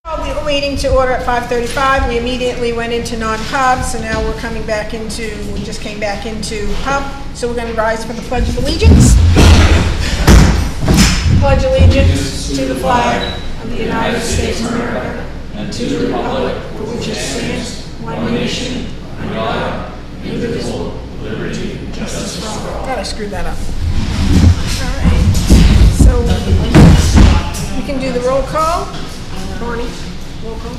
Called the meeting to order at 5:35. We immediately went into non-pub, so now we're coming back into, we just came back into pub. So we're going to rise for the Pledge of Allegiance. Pledge allegiance to the flag of the United States of America and to the republic for which it stands, one nation, under God, indivisible, with liberty and justice for all. God, I screwed that up. All right. So we can do the roll call. Barney, roll call.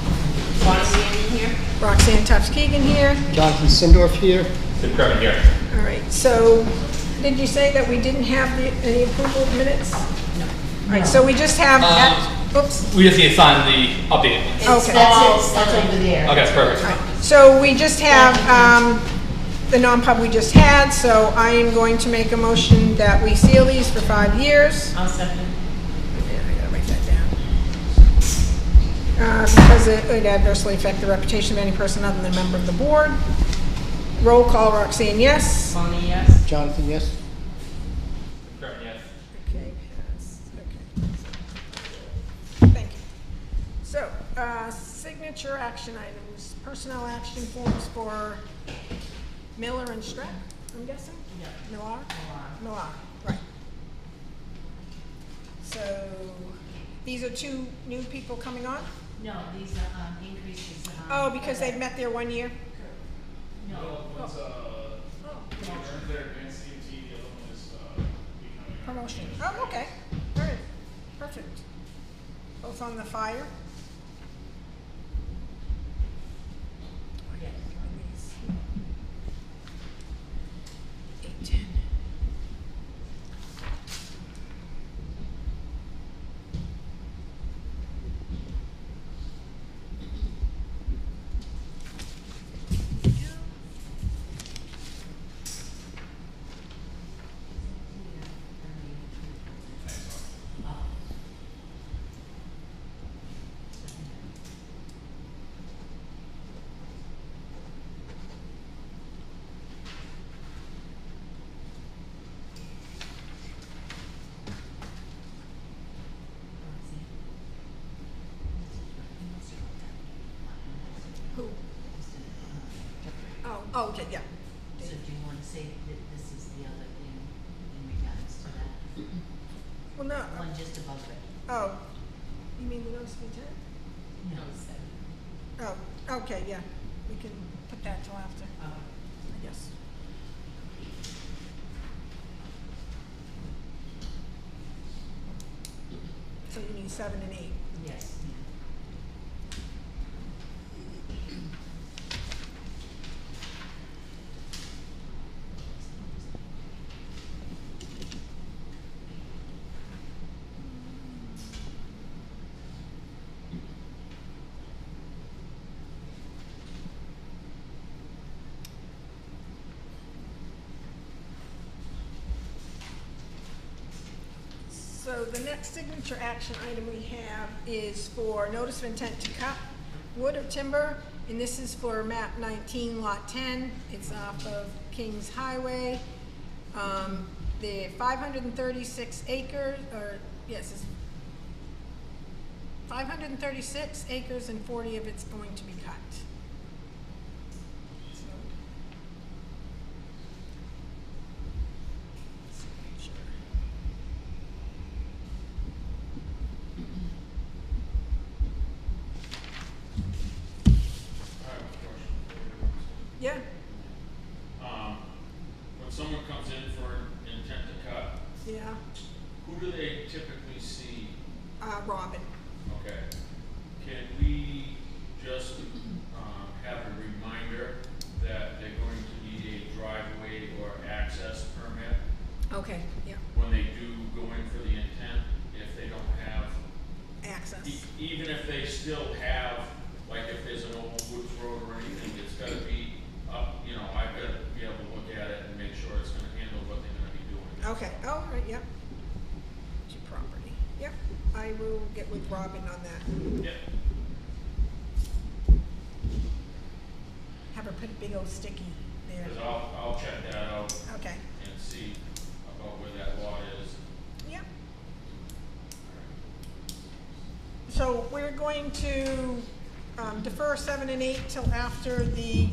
Roxanne here. Roxanne Tufts-Keegan here. Jonathan Sindorf here. Tim Curran here. All right, so did you say that we didn't have any approval of minutes? No. All right, so we just have, oops. We just need to sign the updated ones. Okay. That's over there. Okay, perfect. All right, so we just have the non-pub we just had, so I am going to make a motion that we seal these for 5 years. I'll second. Yeah, I gotta write that down. Because it would adversely affect the reputation of any person other than a member of the board. Roll call, Roxanne, yes. Bonnie, yes. Jonathan, yes. Tim Curran, yes. Okay, pass. Okay. Thank you. So, signature action items, personnel action forms for Miller and Streck, I'm guessing? Yeah. Millar? Millar. Millar, right. So, these are 2 new people coming on? No, these are increases. Oh, because they've met their 1 year? No. One's their advanced CMT, the other one is becoming. Promotion. Oh, okay. All right. Perfect. Both on the fire? Yes. 8:10. Who? Oh, okay, yeah. So do you want to say that this is the other thing in regards to that? Well, no. One just above it. Oh, you mean the notice of intent? No, 7. Oh, okay, yeah. We can put that till after, I guess. So you need 7 and 8. Yes. So the next signature action item we have is for notice of intent to cut wood or timber, and this is for map 19, lot 10. It's off of Kings Highway. The 536 acres, or yes, it's 536 acres and 40 of it's going to be cut. So, signature. I have a question for Yeah, you. When someone comes in for intent to cut, yeah, who do they typically see? Robin. Okay. Can we just, have a reminder that they're going to need a driveway or access permit Okay, yeah, when they do go in for the intent, if they don't have, access. even if they still have, like if there's an old woods road or anything, it's gotta be up, I've gotta be able to look at it and make sure it's gonna handle what they're gonna be doing. Okay, oh, all right, yep. To property, yep. I will get with Robin on that. Yep. Have her put a big old sticky there. Cause I'll check that out Okay, and see about where that lot is. yep. So we're going to defer 7 and 8 till after the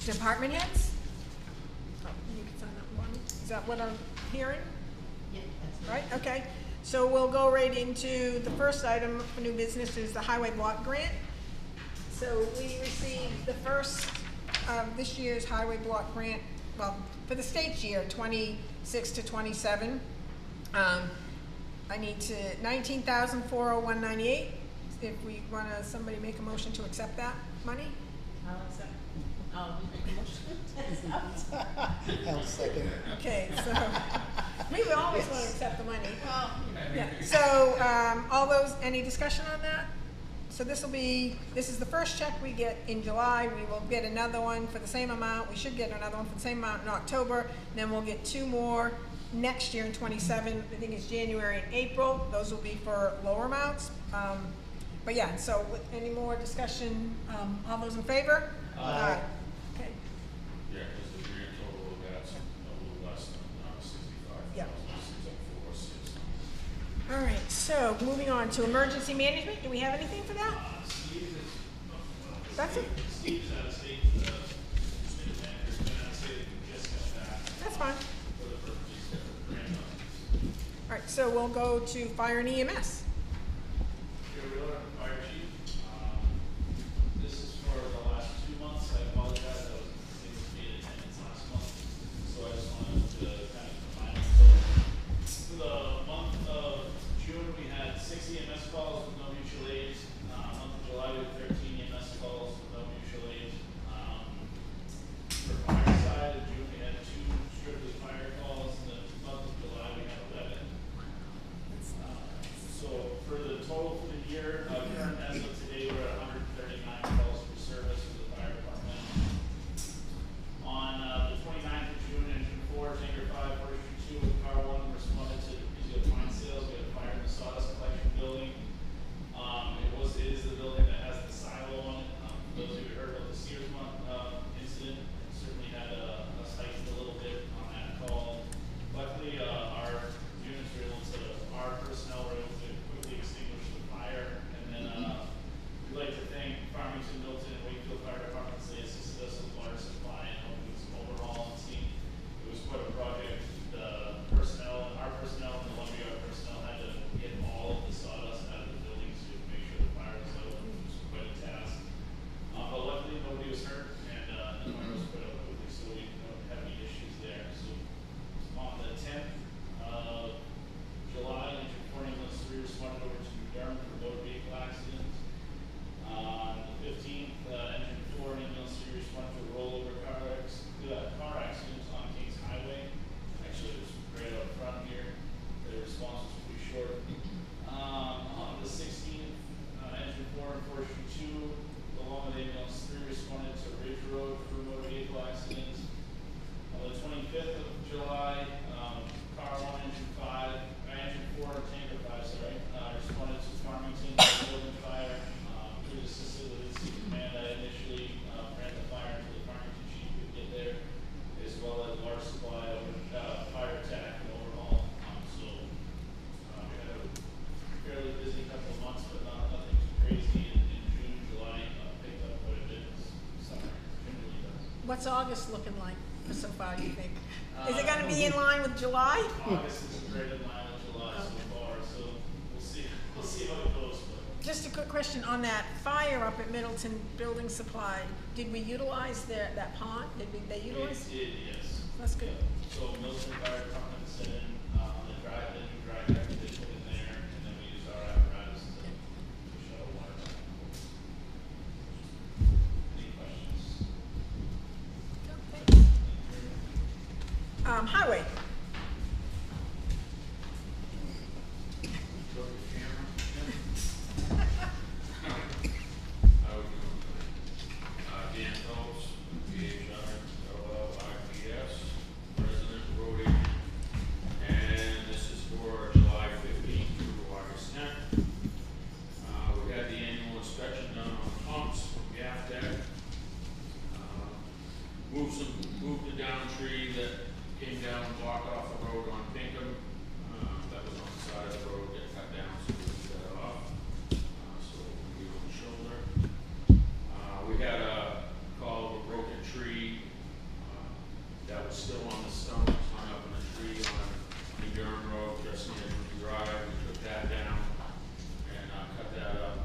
department heads. Oh, you can sign that one. Is that what I'm hearing? Yeah, that's Right, okay. So we'll go right into the first item for new business is the highway block grant. So we received the first of this year's highway block grant, well, for the state's year, 26 to 27. I need to, 19,401.98. If we want to, somebody make a motion to accept that money? I'll make a motion. I'll second it. Okay, so, we would always want to accept the money. Yeah, so, all those, any discussion on that? So this is the first check we get in July. We will get another one for the same amount. We should get another one for the same amount in October. Then we'll get 2 more next year in 27. I think it's January and April. Those will be for lower amounts. But yeah, so with any more discussion, all those in favor? Aye. Okay, Yeah, because the grand total of that's a little less than 65,000. Yeah. It's like 4,600. all right, so moving on to emergency management. Do we have anything for that? That's it? Steve's out of state, the manager's been out of state, and just got back That's fine. for the purposes of the grant office. All right, so we'll go to fire and EMS. Here we are, fire chief. This is for the last 2 months. I apologize, I was able to be in attendance last month, so I just wanted to kind of remind you. For the month of June, we had 6 EMS calls with no mutual aid. Month of July, we had 13 EMS calls with no mutual aid. For fire side of June, we had 2 strictly fire calls. In the month of July, we had 11. So for the total for the year, current as of today, we're at 139 calls for service for the fire department. On the 29th of June, engine 4, tanker 5, forestry 2, and car 1 responded to the pine sales. We had a fire in the sawdust collection building. It is the building that has the silo on it. For those of you who heard about the Sears incident, certainly had us heightened a little bit on that call. Luckily, our units were able to, our personnel were able to quickly extinguish the fire. And then we'd like to thank Farmington, Middleton, and Wakefield Fire Departments. They assisted us with water supply and helping us overhaul and see. It was quite a project. The personnel, our personnel and the lumberyard personnel had to get all of the sawdust out of the buildings to make sure the fire was out, which was quite a task. But luckily, nobody was hurt, and the fire was put out quickly, so we don't have any issues there. So on the 10th of July, engine 4 ambulance 3 responded over to Durham for motor vehicle accident. On the 15th, engine 4 ambulance 3 responded to a rollover car accident on Kings Highway. Actually, it was right up front here. The response was pretty short. On the 16th, engine 4 and forestry 2, along with ambulance 3, responded to Ridge Road for a motor vehicle accident. On the 25th of July, car 1, engine 4, tanker 5, responded to Farmington building fire. We assisted with the command. I initially ran the fire until the Farmington chief could get there, as well as water supply, fire attack, and overhaul. So we had a fairly busy couple of months, but nothing too crazy. In June, July, picked up quite a bit this summer. Generally does. What's August looking like for so far, do you think? Is it gonna be in line with July? August is right in line with July so far, so we'll see how it goes. But Just a quick question on that fire up at Middleton Building Supply. Did we utilize that pond? They utilize? we did, yes. That's good. Yeah. So Middleton Fire Department sent in the new dry deck they put in there, and then we used our apparatus to shuttle water back. Any questions? Highway. Dan Phelps, PHR, LLIPS, President, Road Agent. And this is for July 15th through August 10th. We had the annual inspection done on pumps, gaff deck. Moved the down tree that came down and blocked off the road on Pinkham. That was on the side of the road, get cut down, so we took that off. was still on the stump, hung up in a tree on New Durham Road, just near Ruby Drive. We took that down and cut that off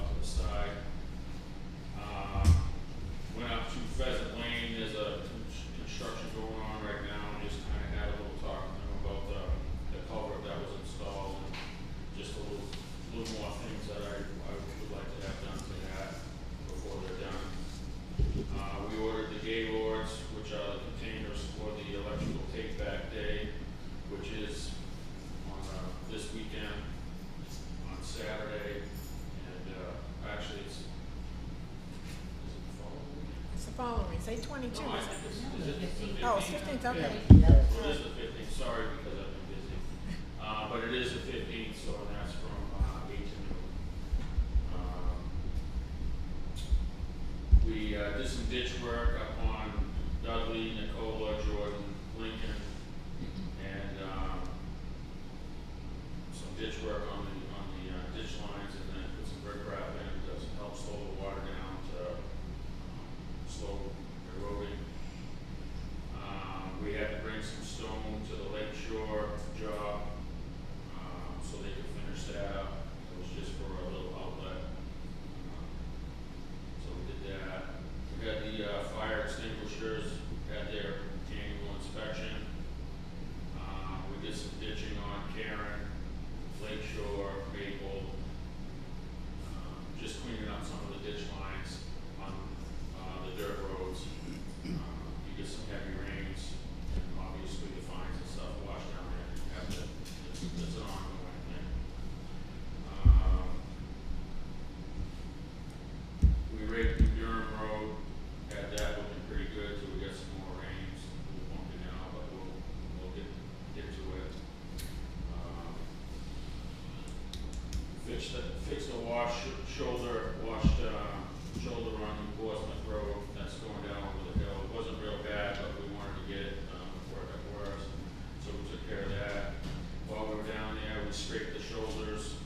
to the side. Went up to Pheasant Lane. There's a construction going on right now, and just kind of had a little talk with them about the culvert that was installed, and just a little more things that I would like to have done to that before they're done. We ordered the gaylords, which are the containers for the electrical take-back day, which is on this weekend, on Saturday, and actually is it the following weekend? It's the following, say 22. No, I think is it the 15th? Oh, it's 15th, okay. Well, it is the 15th, sorry, because I've been busy. But it is the 15th, so that's from 8 to noon. We did some ditch work up on Dudley, Nicola, Jordan, Lincoln, and some ditch work on the ditch lines, and then put some riprap in to help slow the water down to slow eroding. We had to bring some stone to the lake shore job, so they could finish that up. It was just for a little outlet. So we did that. We had the fire extinguishers, had their annual inspection. We did some ditching on Karen, Lake Shore, Maple, just cleaning up some of the ditch lines on the dirt roads. You get some heavy rains, and obviously the fines and stuff wash down there. You have to, it's an ongoing thing. We raked New Durham Road, had that looking pretty good till we got some more rains. We won't be now, but we'll get to it. Fixed the shoulder on New Portsmouth Road that's going down over the hill. It wasn't real bad, but we wanted to get it before it got worse, so we took care of that. While we were down there, we scraped the shoulders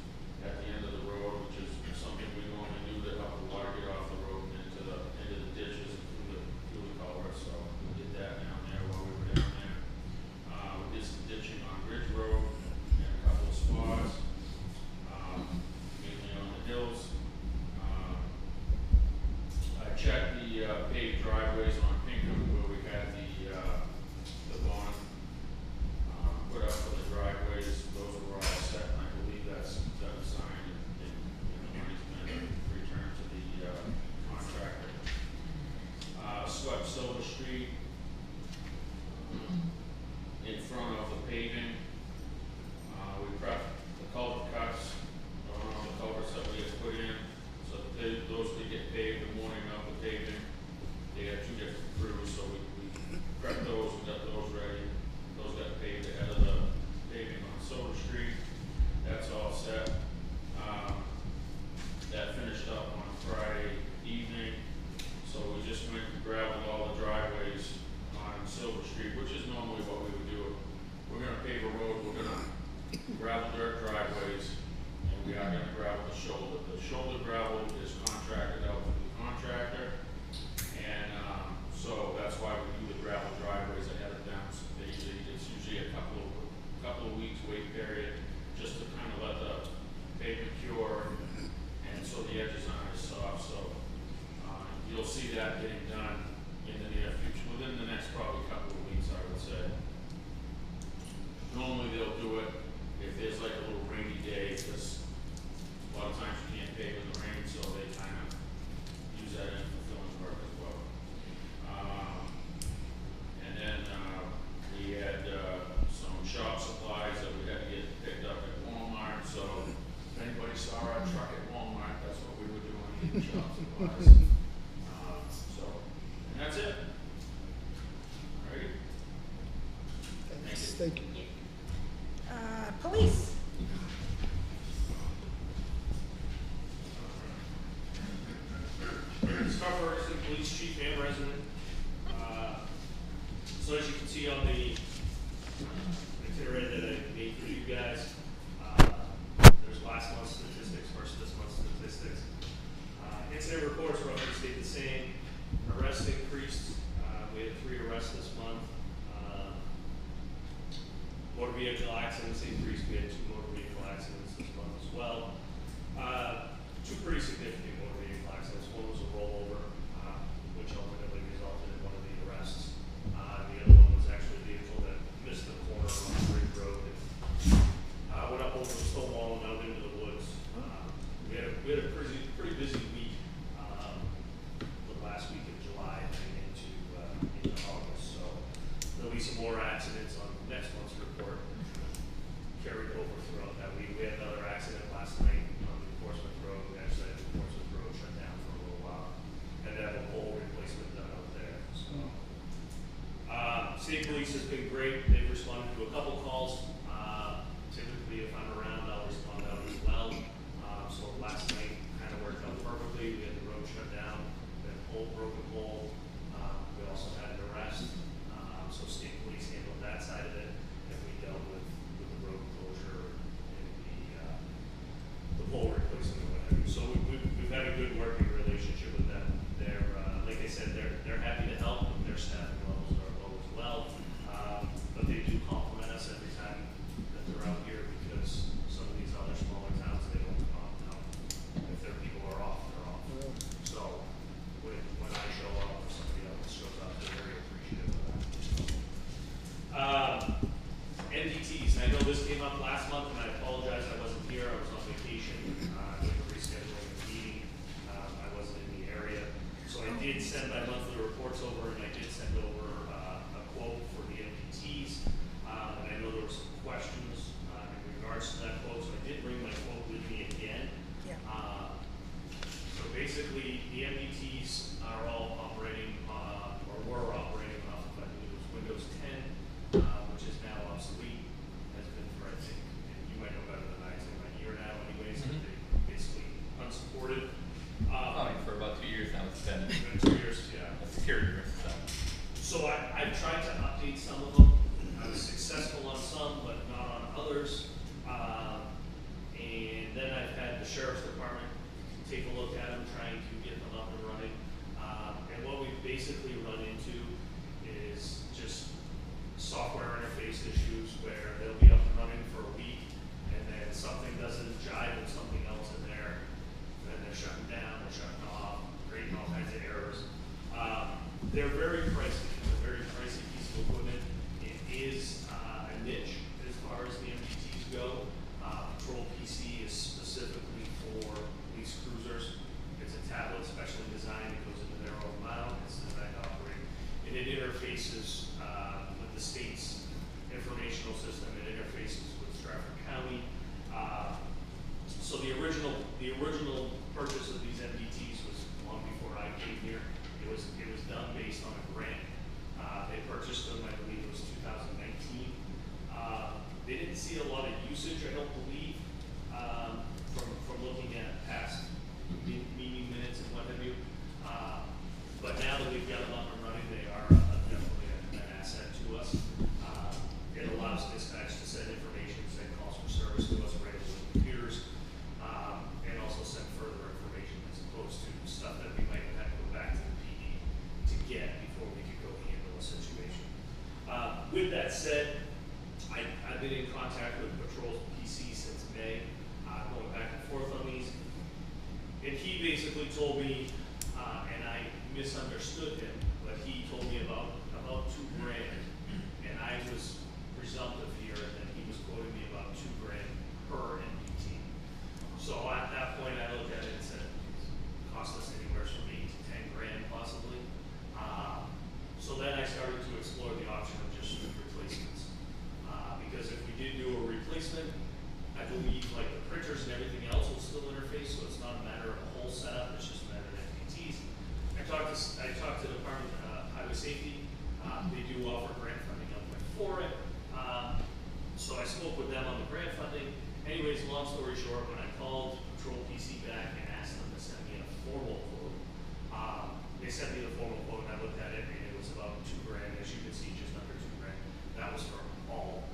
at the end of the road, which is something we normally do to help the water get off the road and into the ditches and through the culvert. So we did that down there while we were down there. We did some ditching on Ridge Road in a couple of spots, mainly on the hills. I checked the paved driveways on Pinkham where we had the bond put up for the driveways. Those were all set, and I believe that's signed, and the money's been returned to the contractor. Swept Silver Street in front of the paving. We prepped the culvert cuts around the culverts that we had put in, so those could get paved the morning of the paving. They had two different crews, so we prepped those and got those ready. Those got paved ahead of the paving on Silver Street. That's all set. That finished up on Friday evening. So we just went and gravelled all the driveways on Silver Street, which is normally what we would do. We're gonna pave a road, we're gonna gravel dirt driveways, and we are gonna gravel the shoulder. The shoulder gravel is contracted out with the contractor, and so that's why we do the gravel driveways ahead of them. So it's usually a couple of weeks wait period, just to kind of let the pavement cure, and so the edges aren't as soft. So you'll see that getting done in the near future, within the next probably couple of weeks, I would say. Normally they'll do it if there's like a little rainy day, because a lot of times you can't pave in the rain, so they kind of use that in fulfilling work as well. And then we had some shop supplies that we had to get picked up at Walmart. So if anybody saw our truck at Walmart, that's what we were doing, getting shop supplies. And that's it. All right. Thank you. Police. Scott Ferguson, police chief and resident. So as you can see on the itinerary that I made for you guys, there's last month's statistics versus this month's statistics. Incident reports roughly stayed the same. Arrests increased. We had 3 arrests this month. vehicle accidents increased. We had 2 motor vehicle accidents this month as well. 2 pretty significant motor vehicle accidents. One was a rollover, which ultimately resulted in one of the arrests. The other one was actually a vehicle that missed the corner on the Ridge Road and went up over the stone wall and out into the woods. We had a pretty busy week the last week of July and into August. So there'll be some more accidents on next month's report carried over throughout that week. We had another accident last night on the Portsmouth Road. We actually had the Portsmouth Road shut down for a little while and then a pole replacement done out there. So state police has been great. They've responded to a couple calls. Typically, if I'm around, I'll respond out as well. So last night kind of worked out perfectly. We had the road shut down, we had a pole, broken pole. We also had an arrest. So state police handled that side of it, and we dealt with the road closure and the pole replacement and what have you. So we've had a good working relationship with them. They're like I said, they're happy to help. Their staffing levels are low as well, but they do compliment us every time that they're out here because some of these other smaller towns they don't help. If their people are off, they're off. So when I show up or somebody else shows up, they're very appreciative of that. MDTs, and I know this came up last month, and I apologize, I wasn't here, I was on vacation, with the rescheduling the meeting, I wasn't in the area. So I did send my monthly reports over, and I did send over a quote for the MDTs, and I know there were some questions in regards to that quote, so I did bring my quote with me again. Yeah. So basically, the MDTs are all operating, or were operating off of, I believe it was Windows 10, which is now obsolete, has been for, I think, and you might know better than I, it's been about a year now anyways, so they're basically unsupported. For about 2 years now, it's been Been 2 years, yeah. a security risk. So I've tried to update some of them. I was successful on some, but not on others. And then I've had the sheriff's department take a look at them, trying to get them up and running. And what we've basically run into is just software interface issues where they'll be up and running for a week, and then something doesn't jive with something else in there. Then they're shutting down, they're shutting off, creating all kinds of errors. They're very pricey. It's a very pricey piece of equipment. It is a niche as far as the MDTs go. Patrol PC is specifically for police cruisers. It's a tablet specially designed. It goes into their own mount. It's designed to operate. And it interfaces with the state's informational system. It interfaces with Stratford County. So the original purchase of these MDTs was long before I came here. It was done based on a grant. They purchased them, I believe it was 2019. They didn't see a lot of usage, I don't believe, from looking at past meeting minutes and what have you. But now that we've got them up and running, they are definitely an asset to us. It allows dispatch to send information, send calls for service to us right over the computers, and also send further information as opposed to stuff that we might have to go back to the PD to get before we could go handle a situation. With that said, I've been in contact with Patrol PC since May, going back and forth on these. And he basically told me, and I misunderstood him, but he told me about $2 grand, and I was presumptive here, and then he was quoting me about $2 grand per MDT. So at that point, I looked at it and said, it cost us anywhere from $8 to $10 grand possibly. So then I started to explore the option of just replacements, because if we did do a replacement, I believe like the printers and everything else will still interface, so it's not a matter of a whole setup, it's just a matter of MDTs. I talked to the Department of Highway Safety. They do offer grant funding for it. So I spoke with them on the grant funding. Anyways, long story short, when I called Patrol PC back and asked them to send me a formal quote, they sent me the formal quote and I looked at it and it was about $2 grand, as you can see, just under $2 grand. That was for all.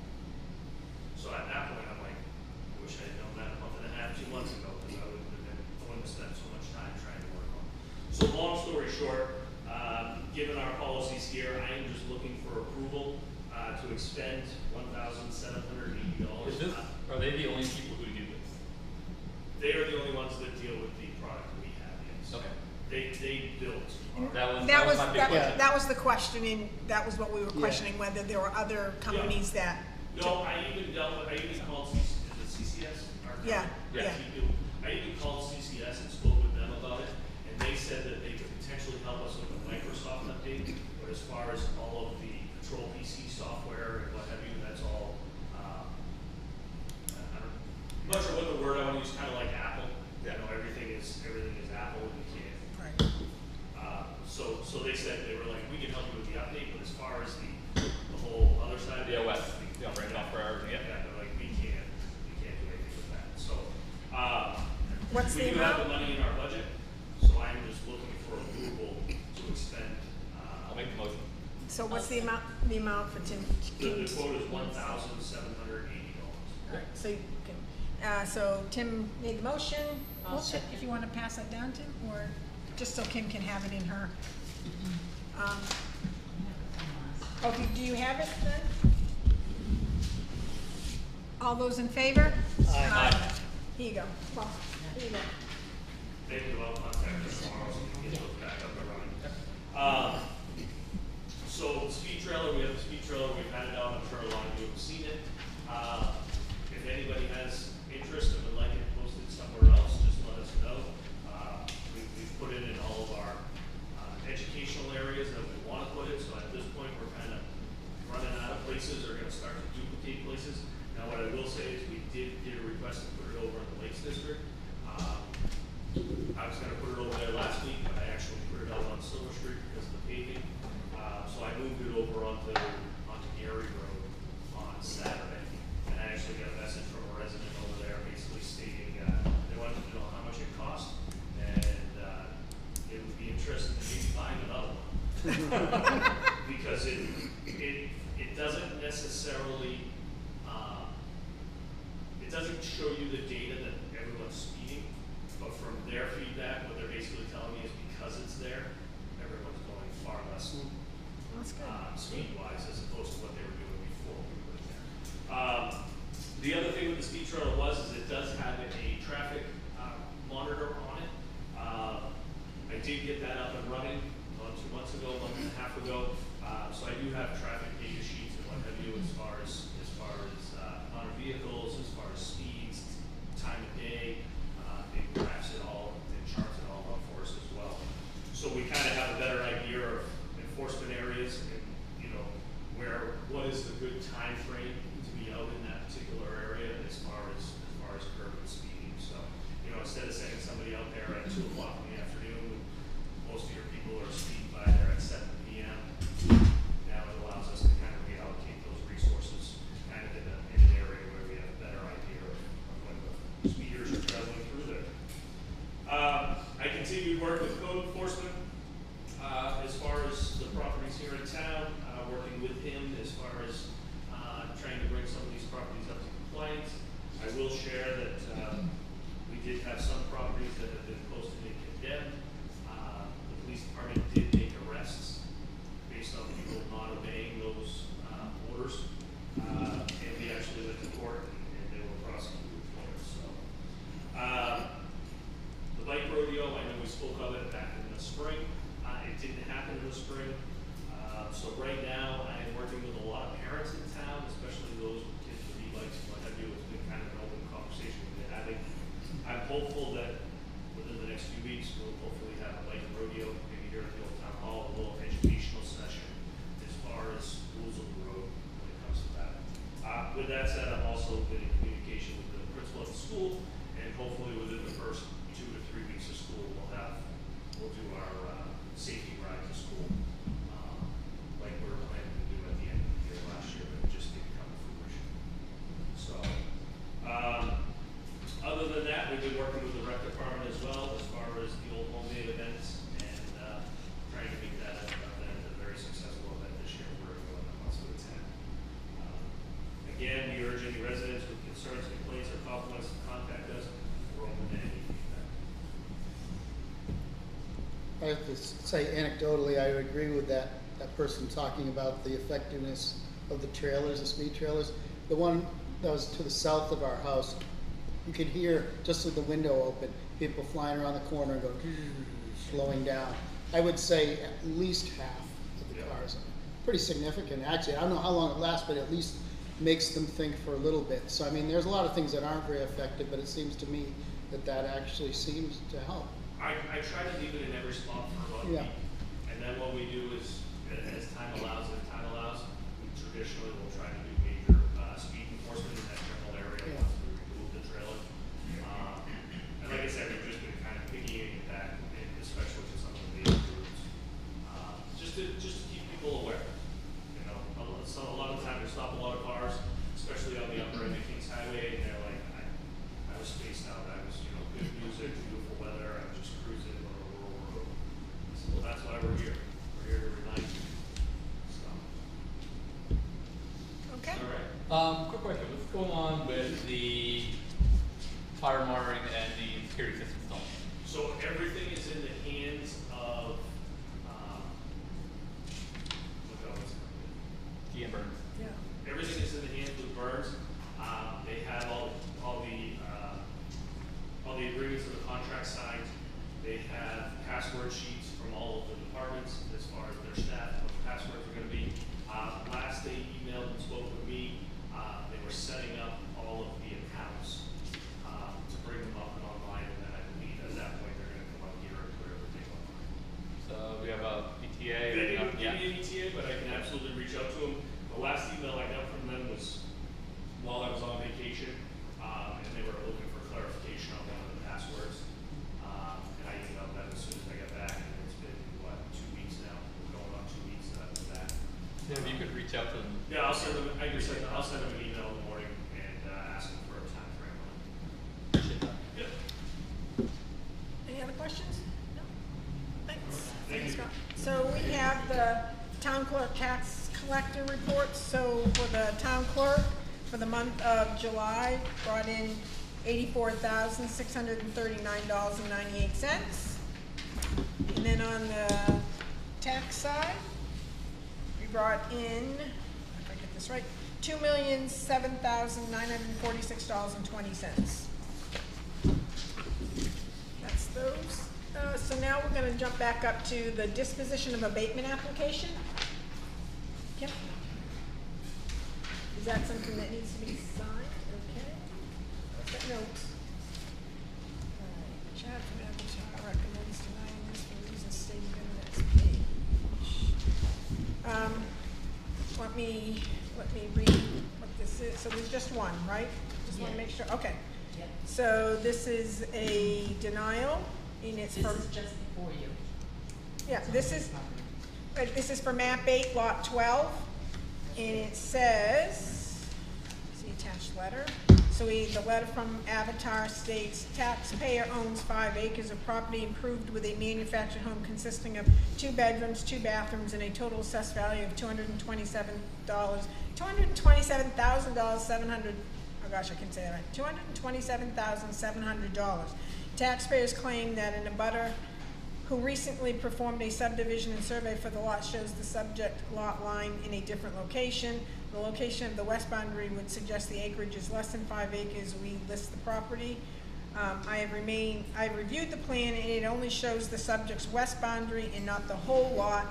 So at that point, I'm like, I wish I had known that a month and a half, 2 months ago, because I wouldn't have spent so much time trying to work on. So long story short, given our policies here, I am just looking for approval to expend $1,780. Is this, are they the only people who do this? They are the only ones that deal with the product that we have, yes. Okay. They built. That was my big that, question. that was the questioning, that was what we were questioning, whether there were other companies that, No, I even called CCS. Yeah, yeah. I even called CCS and spoke with them about it, and they said that they could potentially help us with a Microsoft update, but as far as all of the Control PC software and what have you, that's all, I'm not sure what the word I want to use, kind of like Apple. You know, everything is Apple, and you can't. right. So they said, they were like, we can help you with the update, but as far as the whole other side of The it, OS, the operating software, yeah, they're like, we can't do anything with that. So, What's we the do have the amount? money in our budget, so I'm just looking for approval to expend. I'll make the motion. So what's the amount for Tim? The quote is $1,780. Alright, so you can, so Tim made the motion. I'll We'll check second. if you wanna pass that down, Tim, or just so Kim can have it in her. Oh, do you have it then? All those in favor? Aye. Here you go. Well, here you go. Thank you, I'll contact us tomorrow so we can get those back up and running. So the speed trailer, we have the speed trailer, we've had it out, I'm sure a lot of you have seen it. If anybody has interest and would like it posted somewhere else, just let us know. We've put it in all of our educational areas that we want to put it, so at this point, we're kind of running out of places, or gonna start to duplicate places. Now, what I will say is we did get a request to put it over in the Lakes District. I was gonna put it over there last week, but I actually put it out on Silver Street because of the paving. So I moved it over onto Gary Road on Saturday. And I actually got a message from a resident over there basically stating, they wanted to know how much it cost, and it would be interesting to maybe buying another one. Because it doesn't necessarily, it doesn't show you the data that everyone's speeding, but from their feedback, what they're basically telling me is because it's there, everyone's going far less That's good. speed-wise as opposed to what they were doing before we put it there. The other thing with the speed trailer is it does have a traffic monitor on it. I did get that up and running about 2 months ago, month and a half ago. So I do have traffic data sheets and what have you as far as on vehicles, as far as speeds, time of day. It graphs it all and charts it all up for us as well. So we kind of have a better idea of enforcement areas and, what is the good time frame to be out in that particular area as far as curb and speeding. So, instead of sending somebody out there at 2 o'clock in the afternoon, most of your people are speeding by there at 7 p.m. Now it allows us to kind of reallocate those resources kind of in an area where we have a better idea of when the speeders are traveling through there. I continue to work with code enforcement as far as the properties here in town, working with him as far as trying to bring some of these properties up to compliance. I will share that we did have some properties that have been posted and condemned. The police department did make arrests based on people not obeying those orders. And we actually went to court and they were prosecuted for it. So, the bike rodeo, I know we spoke of it back in the spring. It didn't happen in the spring. So right now, I am working with a lot of parents in town, especially those with kids with e-bikes and what have you. It's been kind of an open conversation we've been having. I'm hopeful that within the next few weeks, we'll hopefully have a bike rodeo, maybe here at the old town hall, a little educational session as far as rules of the road when it comes to that. With that said, I'm also been in communication with the principal at the school, and hopefully within the first 2 to 3 weeks of school, we'll do our safety ride to school, like we were planning to do at the end of the year last year, but it just didn't come to fruition. So, other than that, we've been working with the rec department as well as far as the old homemade events and trying to make that event a very successful event this year. We're going to wants to attend. Again, we urge any residents with concerns, complaints, or compliments to contact us. We're open to any feedback. I have to say anecdotally, I agree with that person talking about the effectiveness of the trailers, the speed trailers. The one that was to the south of our house, you could hear, just with the window open, people flying around the corner and go slowing down. I would say at least half of the cars. Pretty significant, actually. I don't know how long it lasts, but at least makes them think for a little bit. So, I mean, there's a lot of things that aren't very effective, but it seems to me that that actually seems to help. I try to leave it in every spot for about a Yeah. week. And then what we do is, as time allows, we traditionally will try to do major speed enforcement in that general area Yeah. once we remove the trailer. And like I said, we've just been kind of piggying it back, especially to some of the major routes. Just to keep people aware. You know, a lot of the time we stop a lot of cars, especially on the upper end of Kings Highway, and they're like, I was spaced out. I was, you know, good music, beautiful weather. I'm just cruising on a rural road. So, well, that's why we're here. We're here to remind you. So, Okay. all right. Quick question, what's going on with the fire monitoring and the security system installed? So everything is in the hands of, what's it called? GM Burns. Yeah. Everything is in the hands of Burns. They have all the agreements and the contract signed. They have password sheets from all of the departments as far as their staff, what the passwords are gonna be. Last they emailed and spoke with me, they were setting up all of the accounts, to bring them up and online, and then I believe at that point they're gonna come out here and clear everything online. So we have a ETA. They didn't give Yeah. me an ETA, but I can absolutely reach out to them. The last email I got from them was while I was on vacation, and they were looking for clarification on one of the passwords. And I emailed them as soon as I got back, and it's been, 2 weeks now, going on 2 weeks that I've been back. Yeah, if you could reach out to them. Yeah, I'll send them an email in the morning and, ask them for a time frame on it. Appreciate that. Yep. Any other questions? No? Thanks. Thank you. Scott. So we have the town clerk tax collector reports. So for the town clerk, for the month of July, brought in $84,639.98. And then on the tax side, we brought in, if I get this right, $2,007,946.20. That's those. So now we're gonna jump back up to the disposition of abatement application. Kim? Is that something that needs to be signed? Okay. I've got notes. Alright, Chad from Avatar recommends denying this for reasons stated in the next page. Let me read what this is. So there's just one, right? Just wanna Yeah. make sure, okay. Yep. So this is a denial, and it's This from, is just for you. yeah, this is for map 8, lot 12, and it says, see attached letter. So the letter from Avatar states, taxpayer owns 5 acres of property improved with a manufactured home consisting of 2 bedrooms, 2 bathrooms, and a total assessed value of $227,700. Oh gosh, I can say that right. $227,700. Taxpayers claim that an abutter who recently performed a subdivision and survey for the lot shows the subject lot line in a different location. The location of the west boundary would suggest the acreage is less than 5 acres. We list the property. I have reviewed the plan, and it only shows the subject's west boundary and not the whole lot,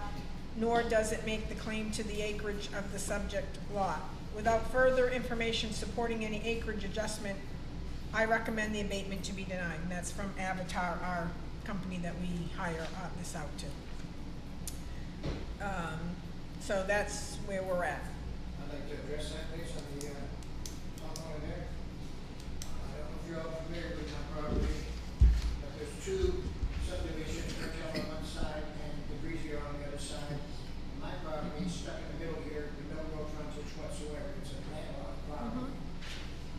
nor does it make the claim to the acreage of the subject lot. Without further information supporting any acreage adjustment, I recommend the abatement to be denied. And that's from Avatar, our company that we hire this out to. So that's where we're at. I'd like to address that based on the, top one there. I don't know if you're all familiar with my property, but there's 2 subdivisions, Merkel on one side and DeBrizio on the other side. My property is stuck in the middle here with no road frontage whatsoever. It's a landlocked property.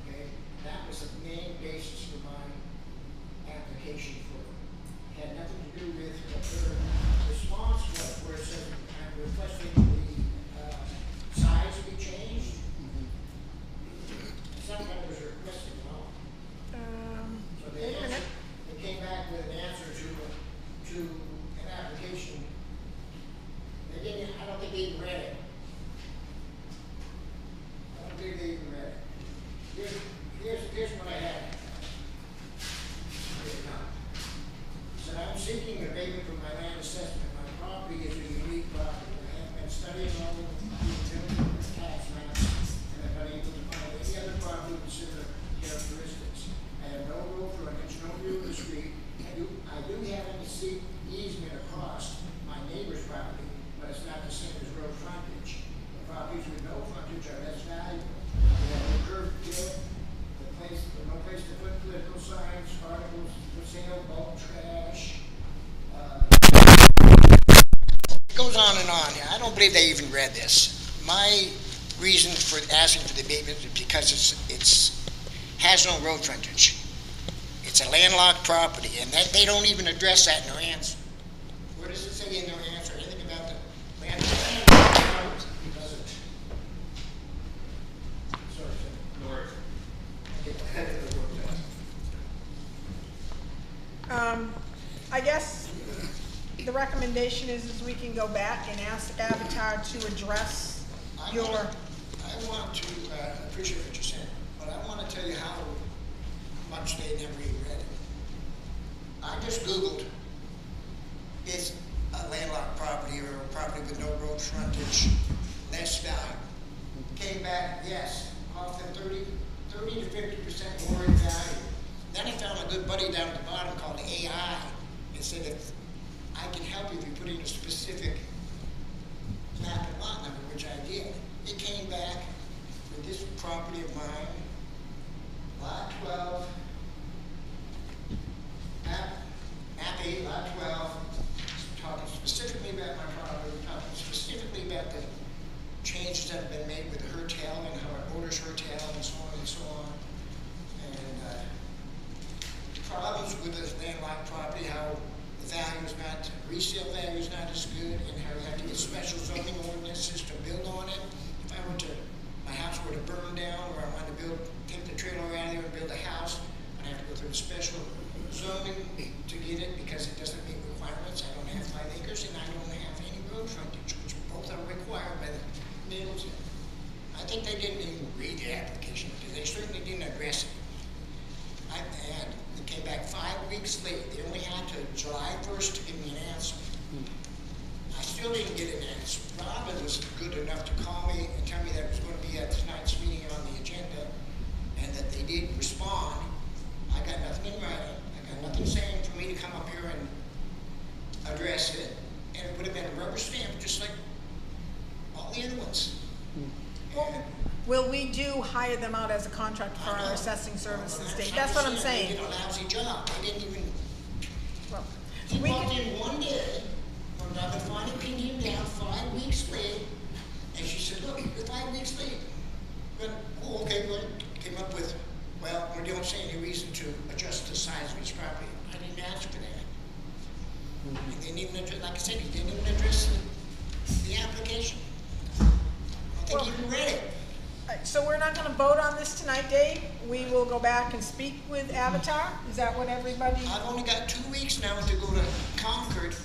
Okay, that was the main basis for my application for it. Had nothing to do with what their response was, where it said, I'm requesting the, size be changed. It's not that it was requested at all. So Wait a minute. they came back with an answer to an application. They didn't, I don't think they even read it. signs, articles for sale, bulk trash. It goes on and on. I don't believe they even read this. My reason for asking for the abatement is because it's has no road frontage. It's a landlocked property, and that they don't even address that in their answer. Where does it say in their answer anything about the land? It doesn't. Sorry, sir. No worries. I guess the recommendation is we can go back and ask Avatar to address I your, want to appreciate what you said, but I want to tell you how much they never even read it. I just Googled, is a landlocked property or a property with no road frontage less value? Came back, yes, often 30 to 50% more in value. Then I found a good buddy down at the bottom called AI and said, if I can help you if you put in a specific map and lot number, which I did. It came back with this property of mine, lot 12, map 8, lot 12, talking specifically about my property, talking specifically about the changes that have been made with the hotel and how it orders hotel and so on and so on. And problems with the landlocked property, how the value is not, resale value is not as good, and how you have to get special zoning ordinances to build on it. If I were to, my house were to burn down, or I wanted to take the trailer out of there and build a house, I'd have to go through the special zoning to get it because it doesn't meet requirements. I don't have 5 acres and I don't have any road frontage, which both are required by the Middleton. I think they didn't even read the application because they certainly didn't address it. And it came back 5 weeks late. They only had to July 1st to give me an answer. I still didn't get an answer. Robin was good enough to call me and tell me that it was going to be at tonight's meeting on the agenda and that they did respond. I got nothing in writing. I got nothing saying for me to come up here and address it. And it would have been a rubber stamp just like all the other ones. will we do hire them out as a contract for our assessing services date? That's what I'm saying. They did a lousy job. They didn't even, Well, he we walked can, in one day, when I've been finally pinned him down 5 weeks late, and she said, look, you're 5 weeks late. But, oh, okay, good. Came up with, well, we don't see any reason to adjust the size of his property. I didn't ask for that. And they didn't even address, like I said, he didn't even address the application. I don't think he even read it. so we're not gonna vote on this tonight, Dave? We will go back and speak with Avatar? Is that what everybody? I've only got 2 weeks now to go to Concord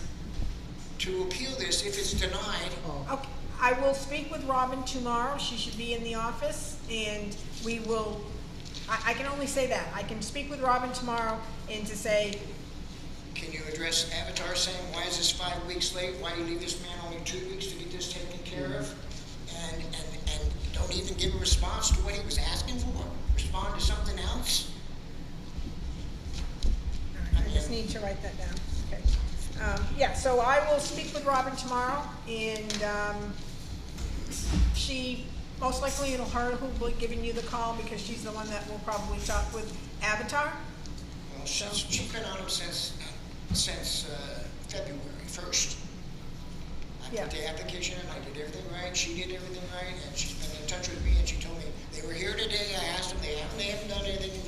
to appeal this if it's denied. Okay, I will speak with Robin tomorrow. She should be in the office, and we will, I can only say that. I can speak with Robin tomorrow and to say, Can you address Avatar saying, why is this 5 weeks late? Why do you leave this man only 2 weeks to get this taken care of? And don't even give a response to what he was asking for? Respond to something else? I just need to write that down. Okay. Yeah, so I will speak with Robin tomorrow, and she, most likely it'll her who will be giving you the call because she's the one that will probably talk with Avatar. Well, she's been on him since February 1st. I Yeah. put the application in, I did everything right, she did everything right, and she's been in touch with me, and she told me, they were here today, I asked them, they haven't done anything,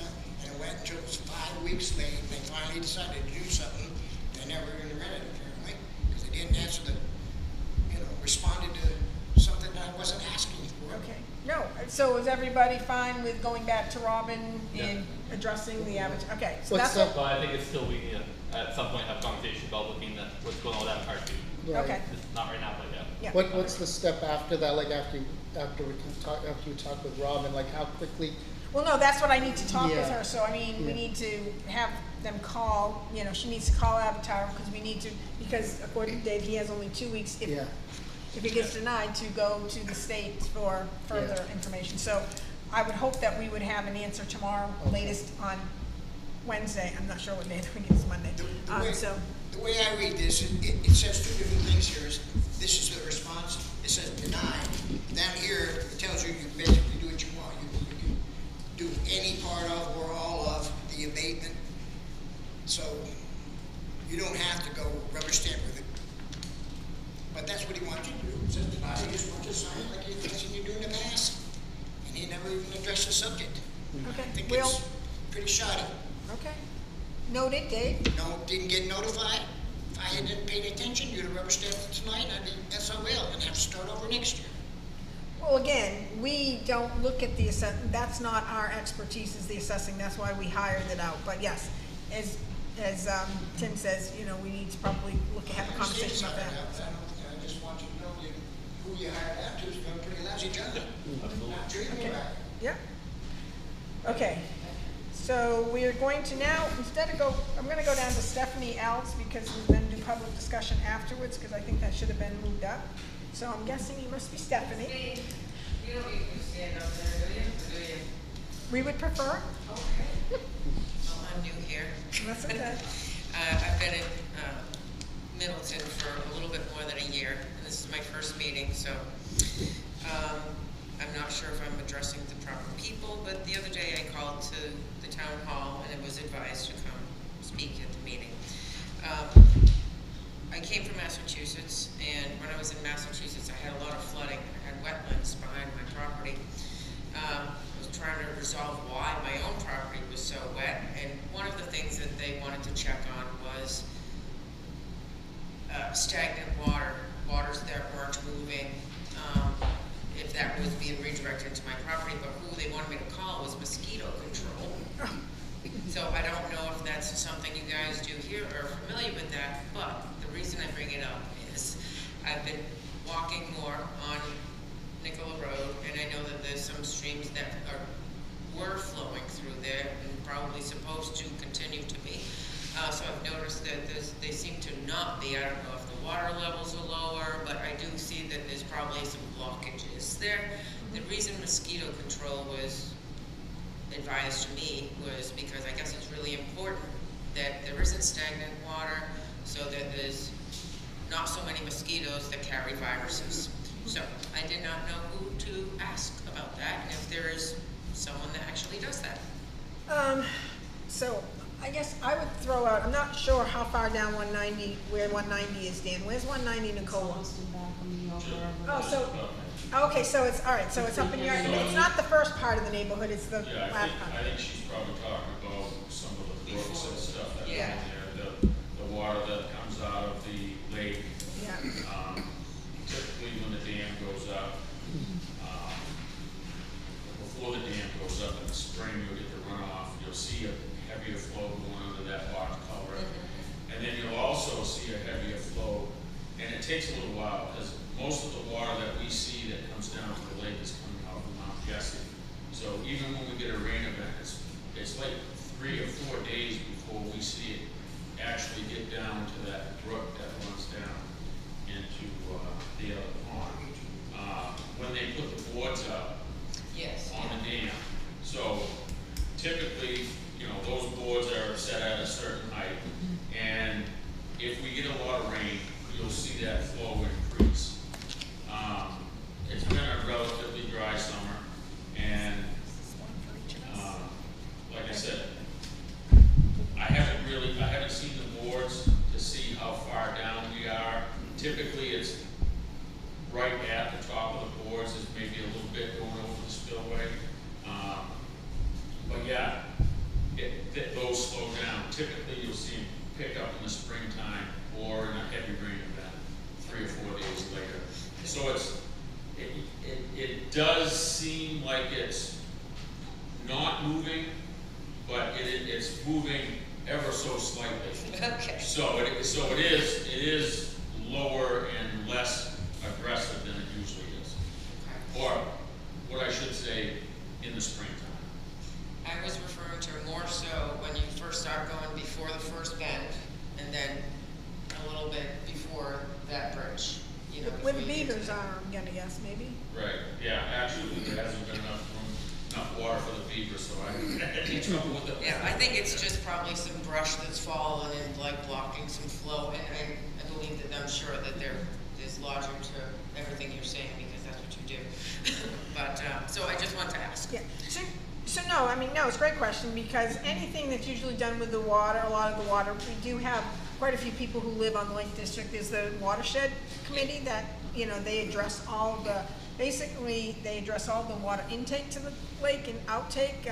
and it went until it was 5 weeks late, and they finally decided to do something. They never even read it apparently, because they didn't answer responded to something that I wasn't asking for. Okay. No, so is everybody fine with going back to Robin and addressing the Avatar? Okay, so What's that's the- what, But I think it's still, we need to, at some point, have a conversation about looking at what's going on with that part too. Right. okay, Just not right now, but yeah. yeah. What's the step after that, like after you talk with Robin, like how quickly? Well, no, that's what I need to talk with Yeah. her, so I mean, we Yeah. need to have them call, she needs to call Avatar, because according to Dave, he has only 2 weeks if it gets denied to go to the state for further information. So I would hope that we would have an answer tomorrow, latest on Wednesday. I'm not sure what day the week is, Monday. The way I read this, it says 2 different things here. This is the response. It says denied. Down here, it tells you you basically do what you want. You can do any part of or all of the abatement sign it like you're doing in the past. And he never even addressed the subject. I Okay, think Will, it's pretty shoddy. okay. Noted, Dave? No, didn't get notified. If I hadn't paid attention, you'd have rubber stamped it tonight, I'd be SOL and have to start over next year. Well, again, we don't look at the that's not our expertise is the assessing, that's why we hired it out. But yes, as Tim says, you know, we need to probably have a conversation about that. I just want you to know who you hired out to is doing a pretty lousy job. Not treating you right. Yep. Okay, so we are going to now, I'm gonna go down to Stephanie Else because we're gonna do public discussion afterwards, because I think that should have been moved up. So I'm guessing you must be Stephanie. Hey, you don't need to stand up there, do you? Or do you? We would prefer. Okay. Well, I'm new here. That's okay. I've been in Middleton for a little bit more than a year, and this is my first meeting, so I'm not sure if I'm addressing the proper people, but the other day I called to the town hall and it was advised to come speak at the meeting. I came from Massachusetts, and when I was in Massachusetts, I had a lot of flooding. I had wetlands behind my property. I was trying to resolve why my own property was so wet, and one of the things that they wanted to check on was stagnant waters that weren't moving, if that was being redirected to my property, but who they wanted me to call was mosquito control. So I don't know if that's something you guys do here or are familiar with that, but the reason I bring it up is I've been walking more on Nicola Road, and I know that there's some streams that were flowing through there and probably supposed to continue to be. So I've noticed that they seem to not be. I don't know if the water levels are lower, but I do see that there's probably some blockages there. The reason mosquito control was advised to me was because I guess it's really important that there isn't stagnant water so that there's not so many mosquitoes that carry viruses. So I did not know who to ask about that, and if there is someone that actually does that. So I guess I would throw out, I'm not sure how far down 190, where 190 is, Dan. Where's 190, Nicola? Oh, so, okay, so it's, all right, so it's up in your, it's not the first part of the neighborhood, it's the Yeah, last part. I think she's probably talking about some of the brooks and stuff that are in Yeah. there, the water that comes out of the lake. Yeah. Typically when the dam goes up, before the dam goes up in the spring, you'll get the runoff, you'll see a heavier flow going under that box culvert. And then you'll also see a heavier flow, and it takes a little while, because most of the water that we see that comes down to the lake is coming out from Mount Jesse. So even when we get a rain event, it's like 3 or 4 days before we see it actually get down to that brook that runs down into the other pond. When they put the boards up Yes. on the dam, so typically, you know, those boards are set at a certain height, and if we get a lot of rain, you'll see that flow increase. It's been a relatively dry summer, and like I said, I haven't seen the boards to see how far down we are. Typically, it's right at the top of the boards, is maybe a little bit going over the spillway. But yeah, those slow down. Typically, you'll see them pick up in the springtime or in a heavy rain event 3 or 4 days later. So it does seem like it's not moving, but it's moving ever so slightly. Okay. So it is lower and less aggressive than it usually is. Or what I should say, in the springtime. I was referring to more so when you first start going before the first bend, and then a little bit before that bridge. You know, Where the before you get to beavers that. are, I'm gonna guess, maybe? Right, yeah, actually, there hasn't been enough water for the beavers, so I had any trouble with it. Yeah, I think it's just probably some brush that's fallen and like blocking some flow, and I believe that I'm sure that there's logic to everything you're saying, because that's what you do. But, so I just want to ask. Yeah, so no, I mean, no, it's a great question, because anything that's usually done with the water, a lot of the water, we do have quite a few people who live on the Lake District. There's the watershed committee that they address all the, basically, they address all the water intake to the lake and outtake.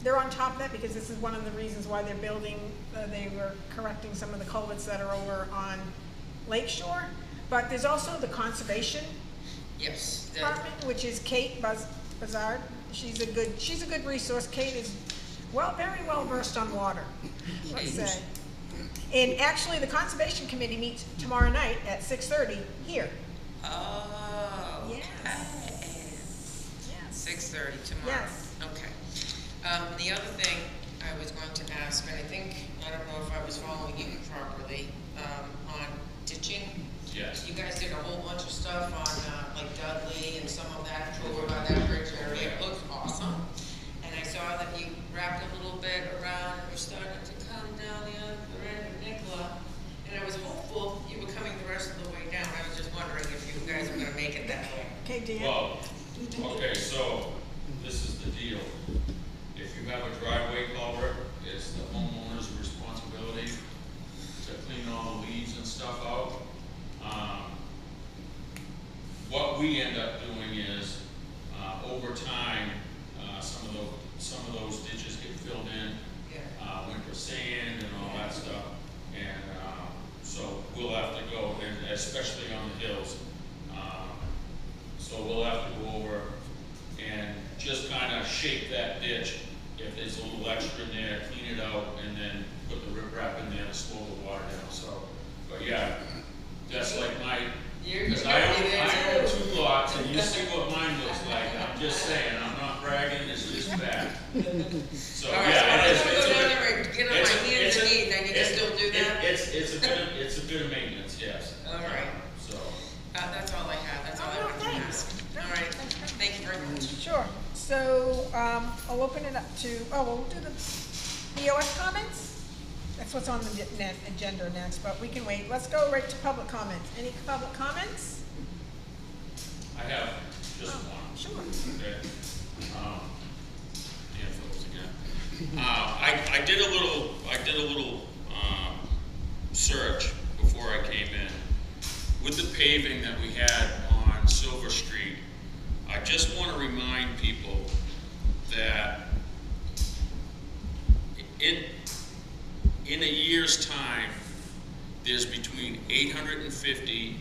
They're on top of that because this is one of the reasons why they're building, they were correcting some of the culverts that are over on Lake Shore. But there's also the conservation Yes. department, which is Kate Bazard. She's a good resource. Kate is very well versed on water, let's say. And actually, the conservation committee meets tomorrow night at 6:30 here. Oh, Yes. okay. Yes. 6:30 tomorrow. Yes. Okay. The other thing I was going to ask, and I don't know if I was following you properly, on ditching. Yes. You guys did a whole bunch of stuff on, like Dudley and some of that over by that bridge area. It looks awesome. And I saw that you wrapped a little bit around and were starting to come down the other end of Nicola. And I was hopeful you were coming the rest of the way down. I was just wondering if you guys were gonna make it that way. Okay, Dan. Well, okay, so this is the deal. If you have a driveway culvert, it's the homeowner's responsibility to clean all the leaves and stuff out. What we end up doing is, over time, some of those ditches get filled in, Yeah. winter sand and all that stuff. And, so we'll have to go, and especially on the hills. So we'll have to go over and just kind of shape that ditch. If there's a little extra in there, clean it out, and then put the riprap in there to slow the water down. So, but yeah, that's like my, because I own 2 lots, and you see what mine looks like. I'm just saying, I'm not bragging, it's just fact. So, All right, yeah, it so is. I'm gonna go down there and get on my it's a- hands and knees, and you can still do that? It's a bit of maintenance, yes. All right. So, That's all I have, that's all I Oh, wanted to thanks. ask. All right, thank you very much. Sure. So, I'll open it up to, we'll do the BOS comments. That's what's on the agenda next, but we can wait. Let's go right to public comments. Any public comments? I have just one. Sure. Okay. Dan Phillips again. I did a little search before I came in. With the paving that we had on Silver Street, I just want to remind people that in a year's time, there's between 850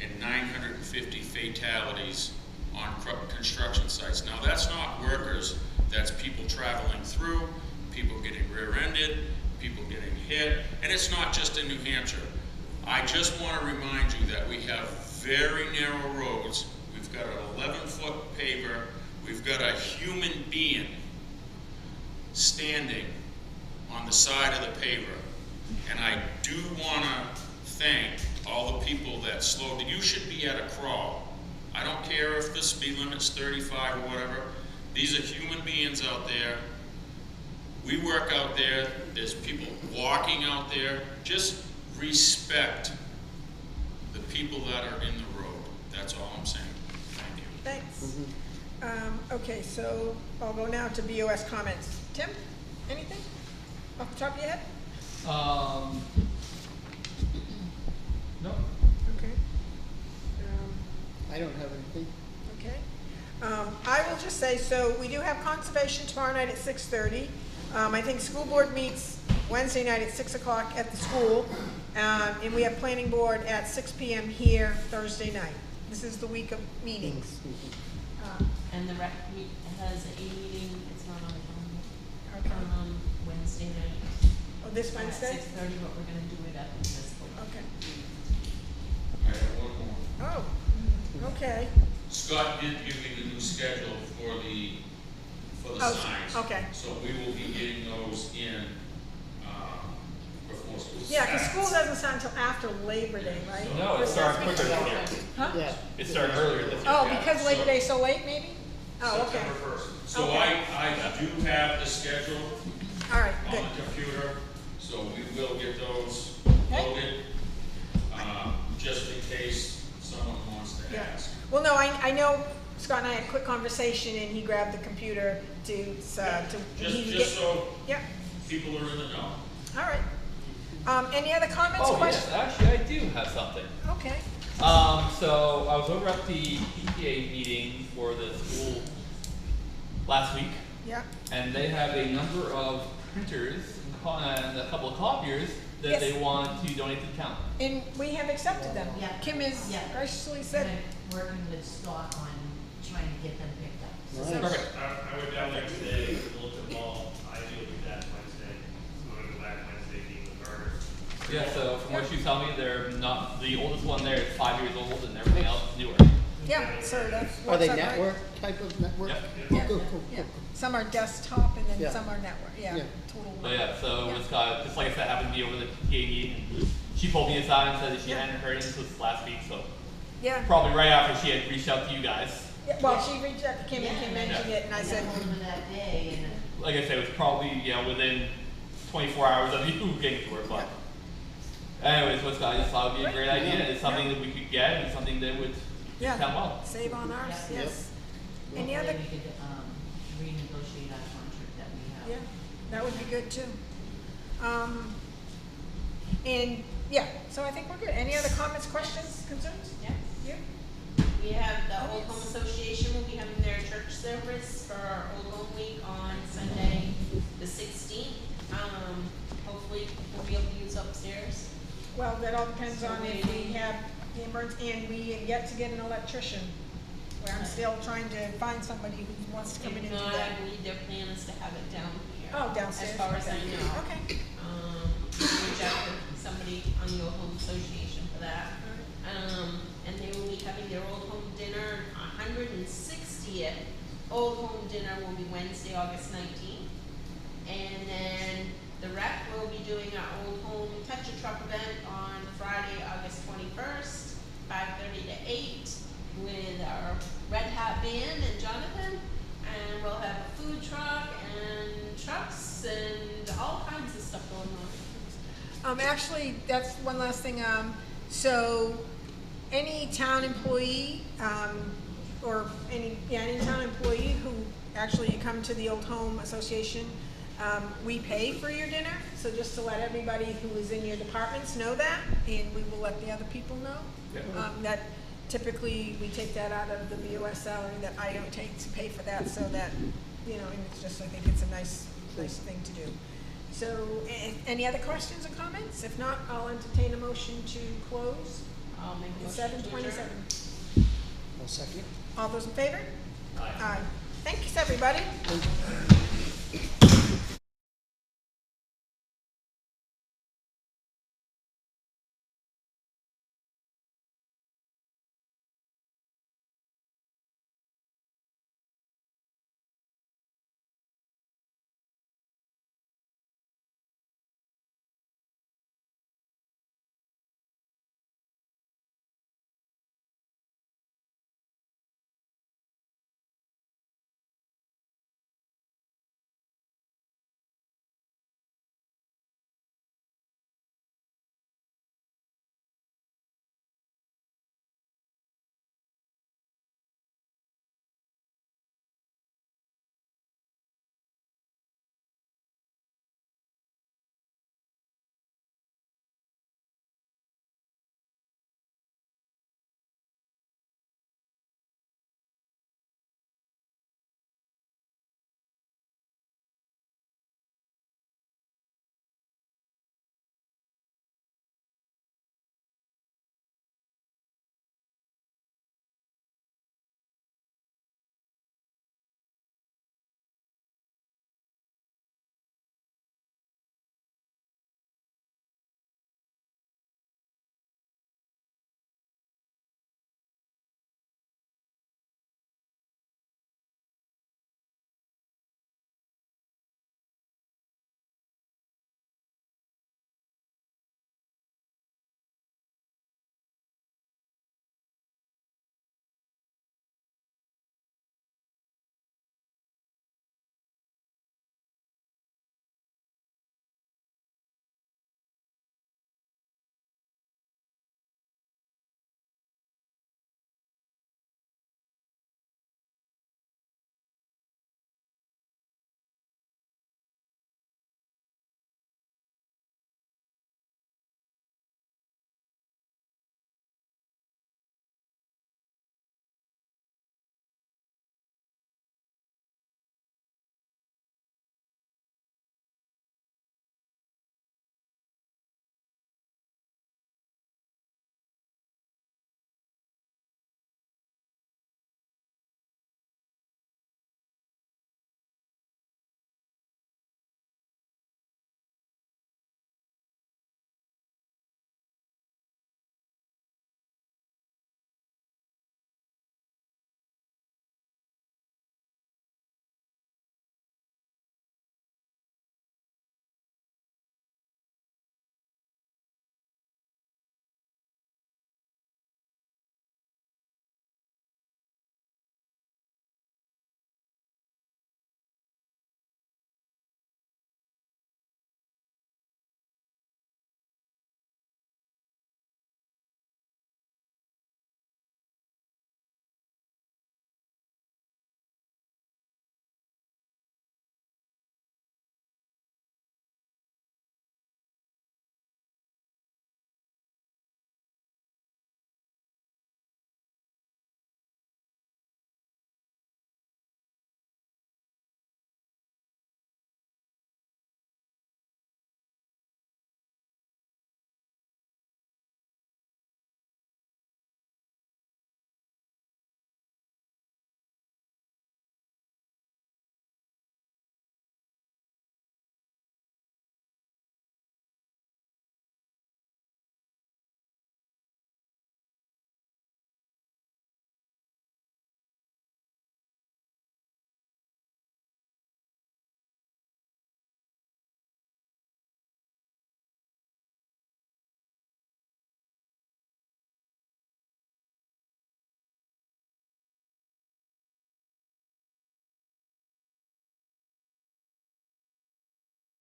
and 950 fatalities on construction sites. Now, that's not workers, that's people traveling through, people getting rear-ended, people getting hit, and it's not just in New Hampshire. I just want to remind you that we have very narrow roads. We've got an 11-foot paver. We've got a human being standing on the side of the paver. And I do want to thank all the people that slowed. You should be at a crawl. I don't care if the speed limit's 35 or whatever. These are human beings out there. We work out there. There's people walking out there. Just respect the people that are in the road. That's all I'm saying. Thank you. Thanks. Okay, so I'll go now to BOS comments. Tim, anything off the top of your head? No. Okay. I don't have anything. Okay. I will just say, so we do have conservation tomorrow night at 6:30. I think school board meets Wednesday night at 6 o'clock at the school. And we have planning board at 6 p.m. here Thursday night. This is the week of meetings. And the rec has a meeting, it's not on the Okay. calendar, Wednesday night. Oh, this Wednesday? At 6:30, but we're gonna do it at the municipal. Okay. I have one more. Oh, okay. Scott did give me the new schedule for the Oh, signs. okay. So we will be getting those in, before school. Yeah, because school doesn't start until after Labor Day, right? No, it started quicker this year. Huh? Yeah. It started earlier this year. Oh, yeah. because Labor Day's so late, maybe? Oh, okay. September 1st. So Okay. I do have the schedule All right, on good. the computer, so we will get those Okay. loaded, just in case someone wants to Yeah. ask. Well, no, I know Scott and I had a quick conversation, and he grabbed the computer to Just he so yeah, people are in the know. all right. Any other comments, Oh, questions? yes, actually, I do have something. Okay. So I was over at the PTA meeting for the school last week, Yeah. and they have a number of printers and a couple of copiers that Yes. they want to donate to the town. And we have accepted them. Yeah. Kim has Yeah. graciously And said, I'm working with Scott on trying to get them picked up. Nice. Perfect. I went down there today to the Middleton Mall, I deal with that Wednesday, I'm gonna go back Wednesday being the burner. Yeah, so from what you tell me, they're not, the oldest one there is 5 years old and everything else is newer. yeah, so that's. Are they works out right. network type of network? Yep. Oh, Yeah. cool. Yeah. Some are desktop and then Yeah. some are network, yeah, Yeah. total. But yeah, so Yeah. it was just like I said, happened to be over the PTA meeting. And she pulled me aside and said that she Yeah. hadn't heard anything since last week, so Yeah. probably right after she had reached out to you guys. Yeah, well, she reached out to Kim and Kim Yeah. mentioned it and I said, Over that day and Like I said, it was probably, within 24 hours of you getting to her, but. Anyways, what's I just thought it would be a great idea, and it's something that we could get, and something that would yeah, sound well. save on ours, Yeah. yes. Any other, hopefully we could, renegotiate our contract that we have. yeah, that would be good too. And, yeah, so I think we're good. Any other comments, questions, concerns? Yeah. You? We have the Old Home Association will be having their church service for our Old Home Week on Sunday, the 16th. Hopefully we'll be able to use upstairs. Well, that all depends on if we have the emergency and we yet to get an electrician. Where I'm still trying to find somebody who wants to come in If and do not, that. I believe their plan is to have it down here. Oh, downstairs. As far as I Okay. know. Okay. Reach out to somebody on the Old Home Association for that. And they will be having their Old Home Dinner, 160th Old Home Dinner will be Wednesday, August 19th. And then the rec will be doing our Old Home Touch a Truck event on Friday, August 21st, 5:30 to 8, with our Red Hat Band and Jonathan. And we'll have a food truck and trucks and all kinds of stuff going on. Actually, that's one last thing. So any town employee, or any town employee who actually come to the Old Home Association, we pay for your dinner. So just to let everybody who is in your departments know that, and we will let the other people know. Yeah. That typically we take that out of the BOS salary that I don't take to pay for that, so that, and it's just, I think it's a nice thing to do. So, any other questions or comments? If not, I'll entertain a motion to close. I'll make a It's motion to adjourn. 7:27. 1 second. All those in favor? Aye. Aye. Thanks, everybody.